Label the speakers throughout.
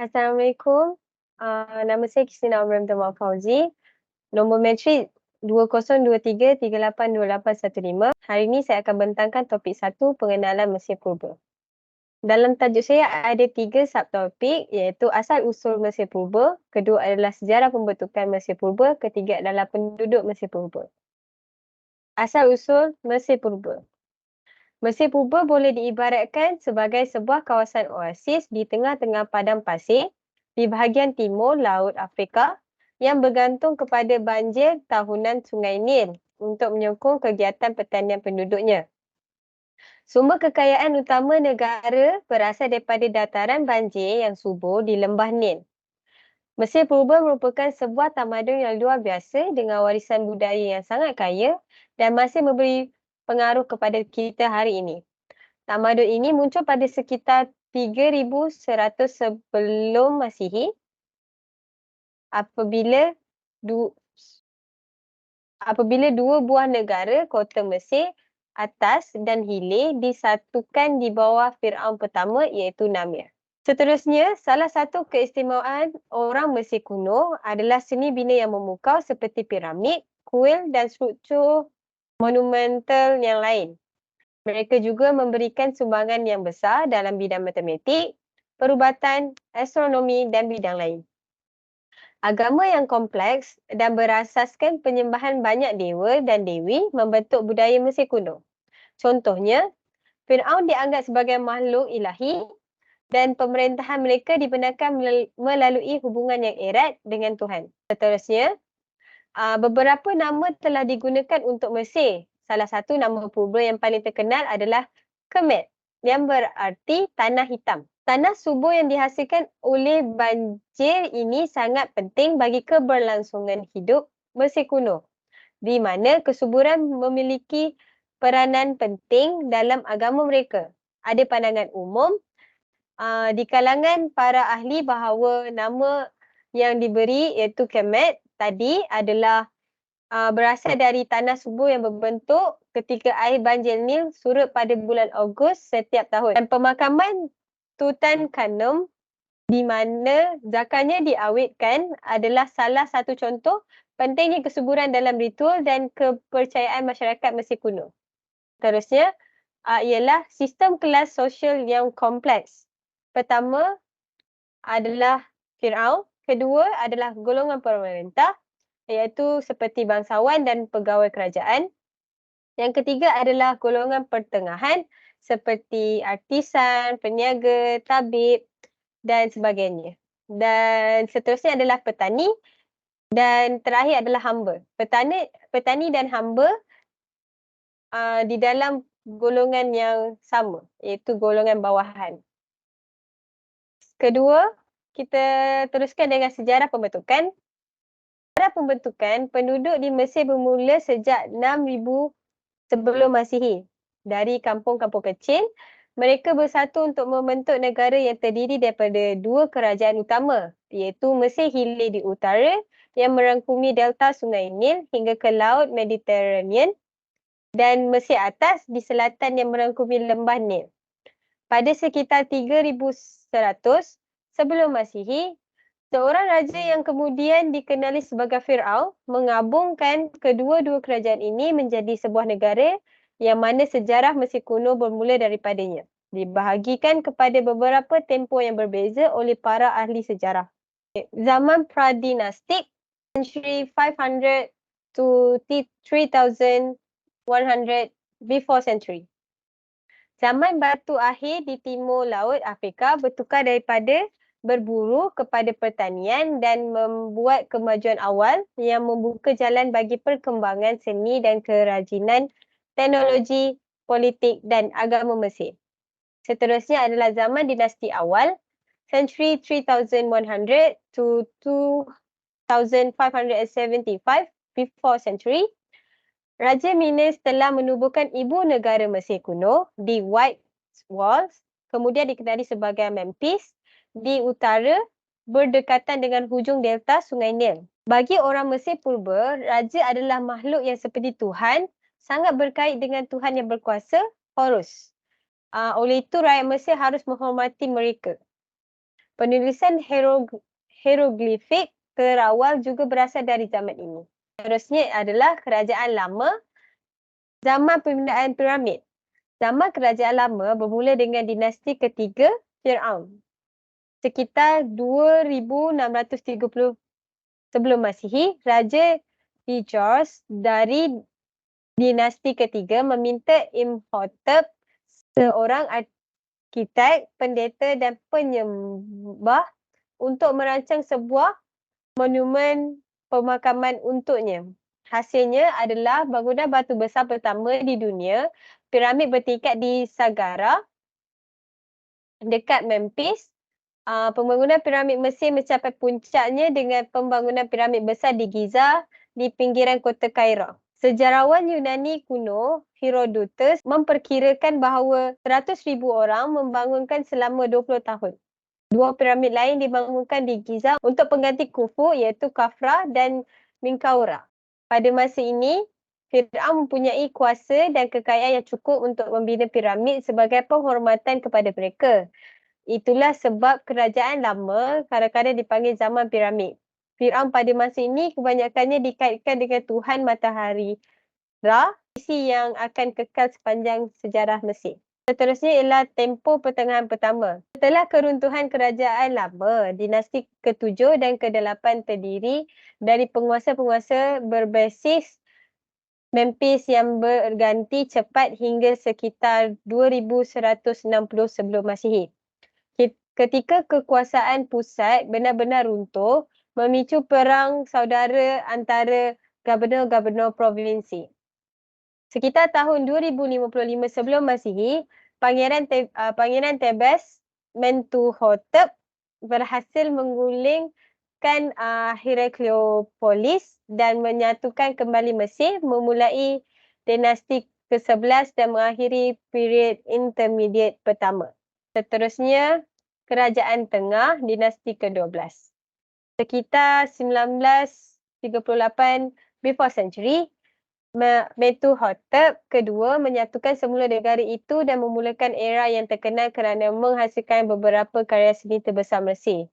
Speaker 1: Assalamualaikum. Nama saya Christina Amran Tamal Fauzi. Nombor metrik 2023382815. Hari ini saya akan bentangkan topik 1, pengenalan Mesir Purba. Dalam tajuk saya ada 3 subtopik iaitu asal-usul Mesir Purba, kedua adalah sejarah pembentukan Mesir Purba, ketiga adalah penduduk Mesir Purba. Asal-usul Mesir Purba. Mesir Purba boleh diibaratkan sebagai sebuah kawasan oasis di tengah-tengah padang pasir di bahagian timur Laut Afrika yang bergantung kepada banjir tahunan Sungai Nil untuk menyokong kegiatan pertanian penduduknya. Sumber kekayaan utama negara berasal daripada dataran banjir yang subur di lembah Nil. Mesir Purba merupakan sebuah tamadun yang luar biasa dengan warisan budaya yang sangat kaya dan masih memberi pengaruh kepada kita hari ini. Tamadun ini muncul pada sekitar 3100 sebelum Masihi apabila dua buah negara, kota Mesir Atas dan Hile disatukan di bawah Firaun pertama iaitu Namir. Seterusnya, salah satu keistimewaan orang Mesir kuno adalah seni bina yang memukau seperti piramid, kuil dan struktur monumental yang lain. Mereka juga memberikan sumbangan yang besar dalam bidang matematik, perubatan, astronomi dan bidang lain. Agama yang kompleks dan berasaskan penyembahan banyak dewa dan dewi membentuk budaya Mesir kuno. Contohnya, Firaun dianggap sebagai makhluk ilahi dan pemerintahan mereka dibenarkan melalui hubungan yang erat dengan Tuhan. Seterusnya, beberapa nama telah digunakan untuk Mesir. Salah satu nama purba yang paling terkenal adalah Kemet yang berarti tanah hitam. Tanah subur yang dihasilkan oleh banjir ini sangat penting bagi keberlangsungan hidup Mesir kuno, di mana kesuburan memiliki peranan penting dalam agama mereka. Ada pandangan umum di kalangan para ahli bahawa nama yang diberi iaitu Kemet tadi adalah berasal dari tanah subur yang berbentuk ketika air banjir Nil surut pada bulan Ogos setiap tahun. Dan pemakaman Tutankhamun di mana zakarnya diawetkan adalah salah satu contoh pentingnya kesuburan dalam ritual dan kepercayaan masyarakat Mesir kuno. Terusnya ialah sistem kelas sosial yang kompleks. Pertama adalah Firaun, kedua adalah golongan pemerintah iaitu seperti bangsawan dan pegawai kerajaan. Yang ketiga adalah golongan pertengahan seperti artisan, peniaga, tabib dan sebagainya. Dan seterusnya adalah petani dan terakhir adalah hamba. Petani dan hamba di dalam golongan yang sama iaitu golongan bawahan. Kedua, kita teruskan dengan sejarah pembentukan. Sejarah pembentukan penduduk di Mesir bermula sejak 6000 sebelum Masihi. Dari kampung-kampung kecil, mereka bersatu untuk membentuk negara yang terdiri daripada dua kerajaan utama, iaitu Mesir Hilir di utara yang merangkumi delta Sungai Nil hingga ke Laut Mediterranean dan Mesir Atas di selatan yang merangkumi lembah Nil. Pada sekitar 3100 sebelum Masihi, seorang raja yang kemudian dikenali sebagai Firaun menggabungkan kedua-dua kerajaan ini menjadi sebuah negara yang mana sejarah Mesir kuno bermula daripadanya. Dibahagikan kepada beberapa tempoh yang berbeza oleh para ahli sejarah. Zaman pradinastik, century 500 to 3100 before century. Zaman batu akhir di timur Laut Afrika bertukar daripada berburu kepada pertanian dan membuat kemajuan awal yang membuka jalan bagi perkembangan seni dan kerajinan, teknologi, politik dan agama Mesir. Seterusnya adalah zaman dinasti awal, century 3100 to 2575 before century. Raja Menes telah menubuhkan ibu negara Mesir kuno di White Walls, kemudian dikenali sebagai Memphis, di utara berdekatan dengan hujung delta Sungai Nil. Bagi orang Mesir purba, raja adalah makhluk yang seperti Tuhan, sangat berkait dengan Tuhan yang berkuasa, Horus. Oleh itu, rakyat Mesir harus menghormati mereka. Penulisan hieroglifik terawal juga berasal dari zaman ini. Seterusnya adalah kerajaan lama, zaman pembinaan piramid. Zaman kerajaan lama bermula dengan dinasti ketiga Firaun. Sekitar 2630 sebelum Masihi, Raja Hijaz dari dinasti ketiga meminta Imhotep, seorang arkitek, pendeta dan penyembah untuk merancang sebuah monumen pemakaman untuknya. Hasilnya adalah bangunan batu besar pertama di dunia, piramid bertingkat di Saqqara dekat Memphis. Pembangunan piramid Mesir mencapai puncaknya dengan pembangunan piramid besar di Giza di pinggiran kota Kairo. Sejarawan Yunani kuno Herodotus memperkirakan bahawa 100,000 orang membangunkan selama 20 tahun. Dua piramid lain dibangunkan di Giza untuk pengganti Khufu iaitu Khafra dan Menkaura. Pada masa ini, Firaun mempunyai kuasa dan kekayaan yang cukup untuk membina piramid sebagai penghormatan kepada mereka. Itulah sebab kerajaan lama kadang-kadang dipanggil zaman piramid. Firaun pada masa ini kebanyakannya dikaitkan dengan Tuhan Matahari Ra, misi yang akan kekal sepanjang sejarah Mesir. Seterusnya ialah tempoh pertengahan pertama. Setelah keruntuhan kerajaan lama, dinasti ke-7 dan ke-8 terdiri dari penguasa-penguasa berbasis Memphis yang berganti cepat hingga sekitar 2160 sebelum Masihi. Ketika kekuasaan pusat benar-benar runtuh, memicu perang saudara antara gubernur-gubernur provinsi. Sekitar tahun 2055 sebelum Masihi, Pangeran Thebes Mentuhotep berhasil menggulingkan Herakleopolis dan menyatukan kembali Mesir, memulai dinasti ke-11 dan mengakhiri period intermediate pertama. Seterusnya, Kerajaan Tengah dinasti ke-12. Sekitar 1938 before century, Mentuhotep kedua menyatukan semula negara itu dan memulakan era yang terkenal kerana menghasilkan beberapa karya seni terbesar Mesir.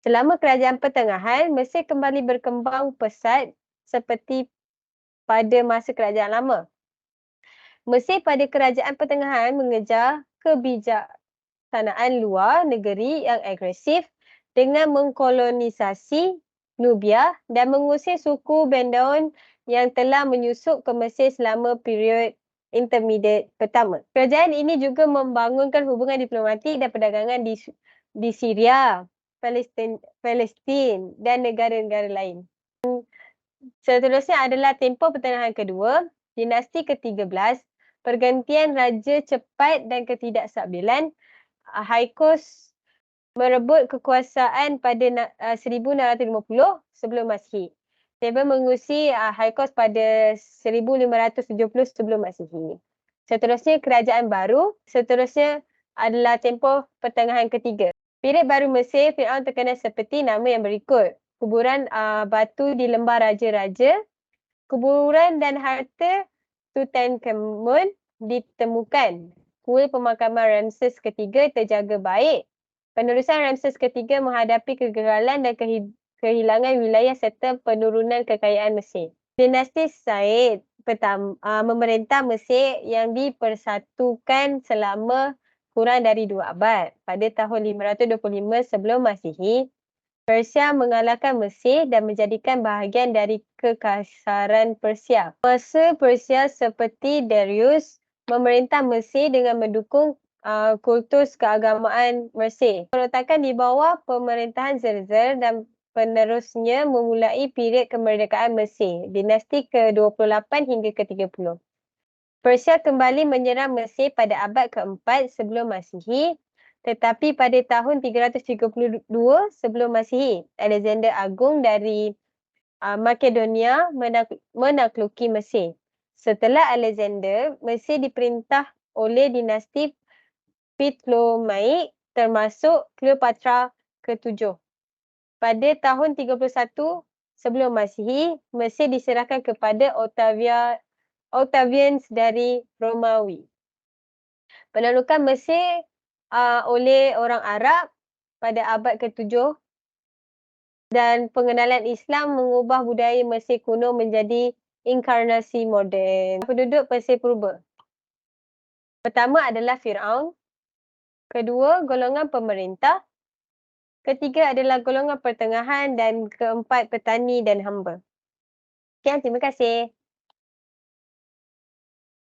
Speaker 1: Selama kerajaan pertengahan, Mesir kembali berkembang pesat seperti pada masa kerajaan lama. Mesir pada kerajaan pertengahan mengejar kebijaksanaan luar negeri yang agresif dengan mengkolonisasi Nubia dan mengusir suku Bedouin yang telah menyusup ke Mesir selama period intermediate pertama. Kerajaan ini juga membangunkan hubungan diplomatik dan perdagangan di Syria, Palestin dan negara-negara lain. Seterusnya adalah tempoh pertengahan kedua, dinasti ke-13, pergantian raja cepat dan ketidakstabilan. Hyksos merebut kekuasaan pada 1650 sebelum Masihi. Thebes mengusir Hyksos pada 1570 sebelum Masihi. Seterusnya kerajaan baru, seterusnya adalah tempoh pertengahan ketiga. Period baru Mesir, Firaun terkenal seperti nama yang berikut. Kuburan batu di lembah raja-raja, kuburan dan harta Tutankhamun ditemukan. Kuil pemakaman Ramses ketiga terjaga baik. Penerusan Ramses ketiga menghadapi kegagalan dan kehilangan wilayah serta penurunan kekayaan Mesir. Dinasti Said memerintah Mesir yang dipersatukan selama kurang dari 2 abad. Pada tahun 525 sebelum Masihi, Persia mengalahkan Mesir dan menjadikan bahagian dari kekaisaran Persia. Penguasa Persia seperti Darius memerintah Mesir dengan mendukung kultus keagamaan Mesir. Peruntakan di bawah pemerintahan Zerzur dan penerusnya memulai period kemerdekaan Mesir, dinasti ke-28 hingga ke-30. Persia kembali menyerang Mesir pada abad ke-4 sebelum Masihi. Tetapi pada tahun 332 sebelum Masihi, Alexander Agung dari Makedonia menakluki Mesir. Setelah Alexander, Mesir diperintah oleh dinasti Ptolemaic termasuk Cleopatra ke-7. Pada tahun 31 sebelum Masihi, Mesir diserahkan kepada Octavian dari Romawi. Penaklukan Mesir oleh orang Arab pada abad ke-7 dan pengenalan Islam mengubah budaya Mesir kuno menjadi inkarnasi moden. Penduduk Mesir purba. Pertama adalah Firaun, kedua golongan pemerintah, ketiga adalah golongan pertengahan dan keempat petani dan hamba. Sekian, terima kasih.